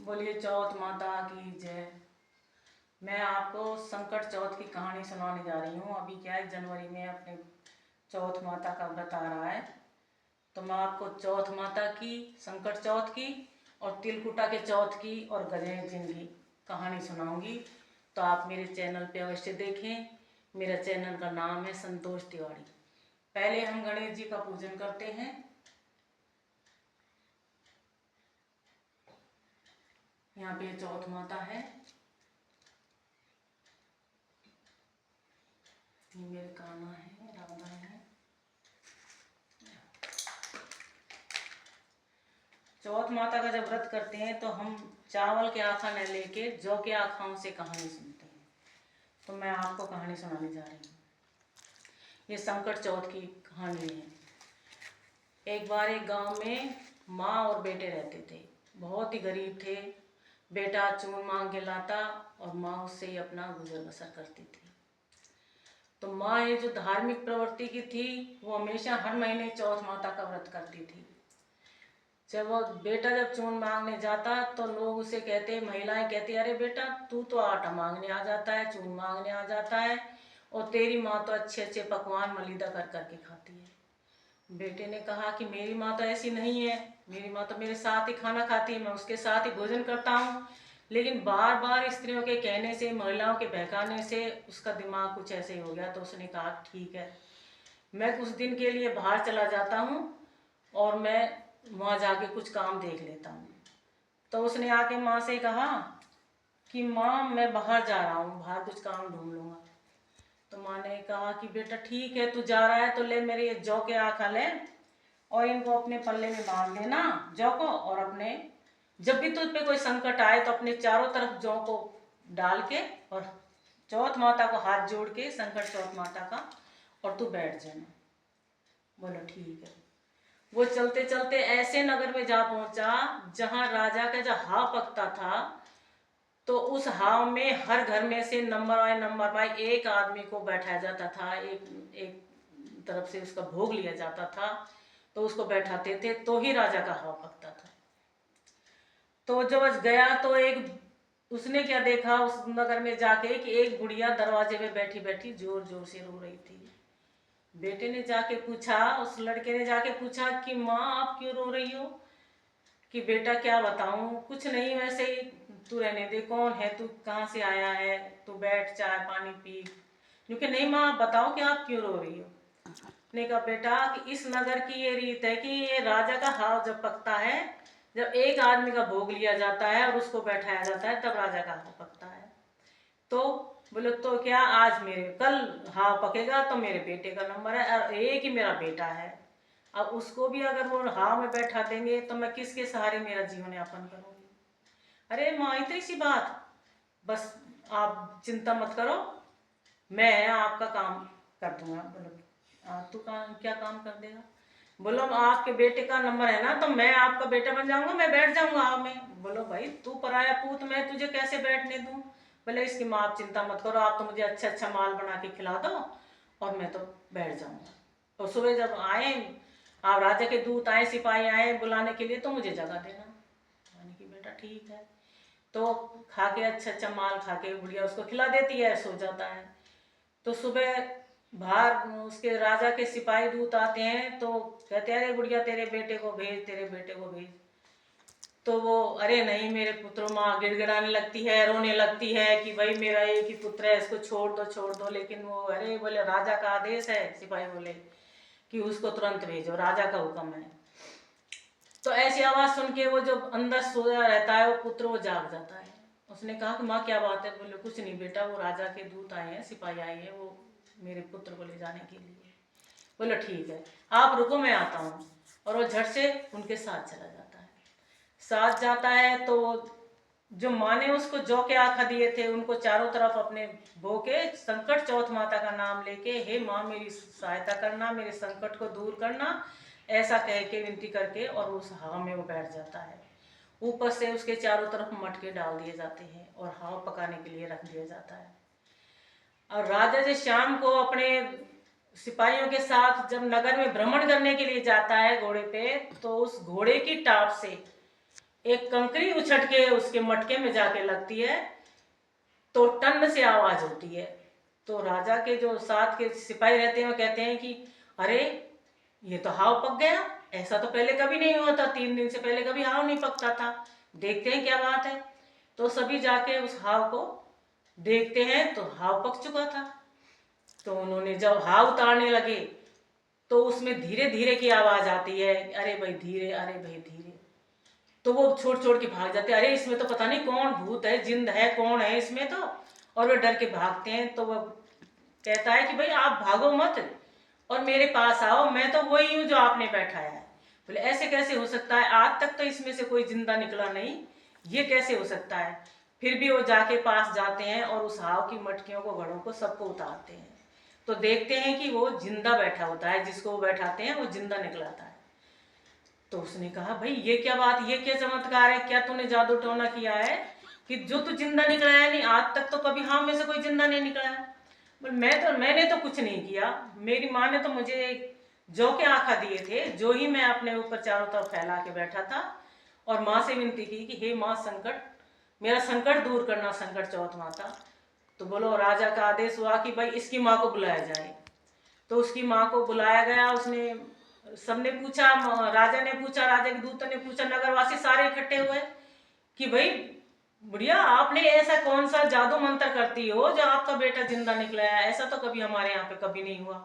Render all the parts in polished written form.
बोलिए चौथ माता की जय। मैं आपको संकट चौथ की कहानी सुनाने जा रही हूँ। अभी क्या है, जनवरी में अपने चौथ माता का व्रत आ रहा है, तो मैं आपको चौथ माता की, संकट चौथ की और तिलकुटा के चौथ की और गणेश जी की कहानी सुनाऊंगी। तो आप मेरे चैनल पे अवश्य देखें। मेरा चैनल का नाम है संतोष तिवारी। पहले हम गणेश जी का पूजन करते हैं। यहाँ पे चौथ माता है, ये मेरे कान्हा है, राधा है। चौथ माता का जब व्रत करते हैं तो हम चावल के आखा न लेके जौ के आखाओं से कहानी सुनते हैं। तो मैं आपको कहानी सुनाने जा रही हूँ। ये संकट चौथ की कहानी है। एक बार एक गांव में माँ और बेटे रहते थे। बहुत ही गरीब थे। बेटा चून मांग के लाता और माँ उससे ही अपना गुजर बसर करती थी। तो माँ ये जो धार्मिक प्रवृत्ति की थी, वो हमेशा हर महीने चौथ माता का व्रत करती थी। जब वो बेटा जब चून मांगने जाता तो लोग उसे कहते, महिलाएं कहती, अरे बेटा तू तो आटा मांगने आ जाता है, चून मांगने आ जाता है, और तेरी माँ तो अच्छे अच्छे पकवान मलीदा कर करके खाती है। बेटे ने कहा कि मेरी माँ तो ऐसी नहीं है, मेरी माँ तो मेरे साथ ही खाना खाती है, मैं उसके साथ ही भोजन करता हूँ। लेकिन बार बार स्त्रियों के कहने से, महिलाओं के बहकाने से उसका दिमाग कुछ ऐसे ही हो गया। तो उसने कहा ठीक है, मैं कुछ दिन के लिए बाहर चला जाता हूँ और मैं वहाँ जाके कुछ काम देख लेता हूँ। तो उसने आके माँ से कहा कि माँ मैं बाहर जा रहा हूँ, बाहर कुछ काम ढूंढ लूँगा। तो माँ ने कहा कि बेटा ठीक है, तू जा रहा है तो ले मेरे ये जौ के आखा ले और इनको अपने पल्ले में बांध देना जौ को, और अपने जब भी तुझ पे कोई संकट आए तो अपने चारों तरफ जौ को डाल के और चौथ माता को हाथ जोड़ के, संकट चौथ माता का, और तू बैठ जाना। बोलो ठीक है। वो चलते चलते ऐसे नगर में जा पहुंचा जहां राजा का जो हाव पकता था। तो उस हाव में हर घर में से नंबर बाय एक आदमी को बैठाया जाता था, एक एक तरफ से उसका भोग लिया जाता था, तो उसको बैठाते थे, तो ही राजा का हाव पकता था। तो जब गया तो उसने क्या देखा उस नगर में जाके कि एक बुढ़िया दरवाजे में बैठी बैठी जोर जोर से रो रही थी। बेटे ने जाके पूछा, उस लड़के ने जाके पूछा कि माँ आप क्यों रो रही हो? कि बेटा क्या बताऊं, कुछ नहीं, वैसे ही, तू रहने दे, कौन है तू, कहाँ से आया है, तू बैठ, चाय पानी पी। क्योंकि नहीं माँ बताओ कि आप क्यों रो रही हो? ने कहा बेटा कि इस नगर की ये रीत है कि ये राजा का हाव जब पकता है, जब एक आदमी का भोग लिया जाता है और उसको बैठाया जाता है, तब राजा का हाव पकता है। तो बोले तो क्या आज मेरे, कल हाव पकेगा तो मेरे बेटे का नंबर है, और एक ही मेरा बेटा है। अब उसको भी अगर वो हाव में बैठा देंगे तो मैं किसके सहारे मेरा जीवन यापन करूंगी? अरे माँ इतनी सी बात, बस आप चिंता मत करो, मैं आपका काम कर दूंगा। बोलो तू क्या काम कर देगा? बोलो आपके बेटे का नंबर है ना, तो मैं आपका बेटा बन जाऊंगा, मैं बैठ जाऊंगा हाव में। बोलो भाई तू पराया पूत, मैं तुझे कैसे बैठने दूं? बोले इसकी माँ आप चिंता मत करो, आप तो मुझे अच्छा अच्छा माल बना के खिला दो और मैं तो बैठ जाऊंगा। और सुबह जब आए, आप राजा के दूत आए, सिपाही आए बुलाने के लिए, तो मुझे जगह देना। मैंने कि बेटा ठीक है। तो खा के अच्छा अच्छा माल खा के बुढ़िया उसको खिला देती है, सो जाता है। तो सुबह बाहर उसके राजा के सिपाही दूत आते हैं, तो कहते हैं अरे बुढ़िया तेरे बेटे को भेज, तेरे बेटे को भेज। तो वो अरे नहीं मेरे पुत्रों, माँ गिड़गिड़ाने लगती है, रोने लगती है कि भाई मेरा एक ही पुत्र है, इसको छोड़ दो छोड़ दो। लेकिन वो अरे बोले राजा का आदेश है, सिपाही बोले कि उसको तुरंत भेजो, राजा का हुक्म है। तो ऐसी आवाज सुन के वो जो अंदर सोया रहता है वो पुत्र, वो जाग जाता है। उसने कहा कि माँ क्या बात है? बोले कुछ नहीं बेटा, वो राजा के दूत आए हैं, सिपाही आए हैं, वो मेरे पुत्र को ले जाने के लिए। बोले ठीक है आप रुको, मैं आता हूँ। और वो झट से उनके साथ चला जाता है। साथ जाता है तो जो माँ ने उसको जौ के आखा दिए थे, उनको चारों तरफ अपने बो के संकट चौथ माता का नाम लेके, हे माँ मेरी सहायता करना, मेरे संकट को दूर करना, ऐसा कह के विनती करके, और उस हाव में वो बैठ जाता है। ऊपर से उसके चारों तरफ मटके डाल दिए जाते हैं और हाव पकाने के लिए रख दिया जाता है। और राजा जी शाम को अपने सिपाहियों के साथ जब नगर में भ्रमण करने के लिए जाता है घोड़े पे, तो उस घोड़े की टाप से एक कंकरी उछट के उसके मटके में जाके लगती है तो टन से आवाज होती है। तो राजा के जो साथ के सिपाही रहते हैं वो कहते हैं कि अरे ये तो हाव पक गया, ऐसा तो पहले कभी नहीं हुआ था, 3 दिन से पहले कभी हाव नहीं पकता था, देखते हैं क्या बात है। तो सभी जाके उस हाव को देखते हैं तो हाव पक चुका था। तो उन्होंने जब हाव उतारने लगे तो उसमें धीरे धीरे की आवाज आती है, अरे भाई धीरे, अरे भाई धीरे। तो वो छोड़ छोड़ के भाग जाते, अरे इसमें तो पता नहीं कौन भूत है, जिंद है, कौन है इसमें तो। और वो डर के भागते हैं। तो वो कहता है कि भाई आप भागो मत और मेरे पास आओ, मैं तो वही हूँ जो आपने बैठाया है। बोले ऐसे कैसे हो सकता है, आज तक तो इसमें से कोई जिंदा निकला नहीं, ये कैसे हो सकता है। फिर भी वो जाके पास जाते हैं और उस हाव की मटकियों को, घड़ों को, सबको उतारते हैं। तो देखते हैं कि वो जिंदा बैठा होता है, जिसको वो बैठाते हैं वो जिंदा निकलाता है। तो उसने कहा भाई ये क्या बात, ये क्या चमत्कार है, क्या तूने जादू टोना किया है कि जो तू जिंदा निकला है, नहीं आज तक तो कभी हाव में से कोई जिंदा नहीं निकला है। बोले मैंने तो कुछ नहीं किया, मेरी माँ ने तो मुझे जौ के आँखा दिए थे, जो ही मैं अपने ऊपर चारों तरफ फैला के बैठा था और माँ से विनती की कि हे माँ संकट, मेरा संकट दूर करना, संकट चौथ माता। तो बोलो राजा का आदेश हुआ कि भाई इसकी माँ को बुलाया जाए। तो उसकी माँ को बुलाया गया। उसने, सबने पूछा, राजा ने पूछा, राजा के दूतों ने पूछा, नगरवासी सारे इकट्ठे हुए कि भाई बुढ़िया आपने ऐसा कौन सा जादू मंत्र करती हो जो आपका बेटा जिंदा निकला है, ऐसा तो कभी हमारे यहाँ पे कभी नहीं हुआ।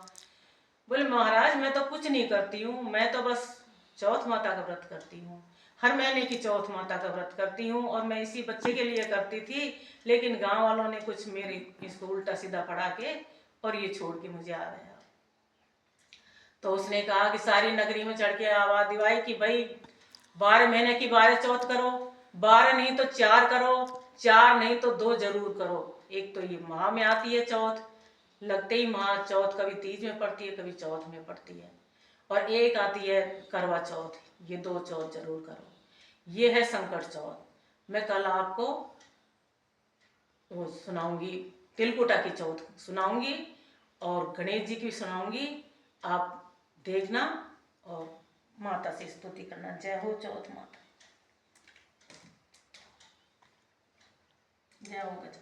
बोले महाराज मैं तो कुछ नहीं करती हूँ, मैं तो बस चौथ माता का व्रत करती हूँ, हर महीने की चौथ माता का व्रत करती हूँ और मैं इसी बच्चे के लिए करती थी, लेकिन गांव वालों ने कुछ मेरे इसको उल्टा सीधा पढ़ा के और ये छोड़ के मुझे आ गया। तो उसने कहा कि सारी नगरी में चढ़ के आवाज दिवाई कि भाई 12 महीने की 12 चौथ करो, 12 नहीं तो 4 करो, 4 नहीं तो 2 जरूर करो। एक तो ये माह में आती है चौथ, लगते ही माह चौथ कभी तीज में पड़ती है, कभी चौथ में पड़ती है, और एक आती है करवा चौथ, ये 2 चौथ जरूर करो। ये है संकट चौथ। मैं कल आपको वो सुनाऊंगी, तिलकुटा की चौथ सुनाऊंगी और गणेश जी की सुनाऊंगी, आप देखना और माता से स्तुति करना। जय हो चौथ माता, जय हो गज।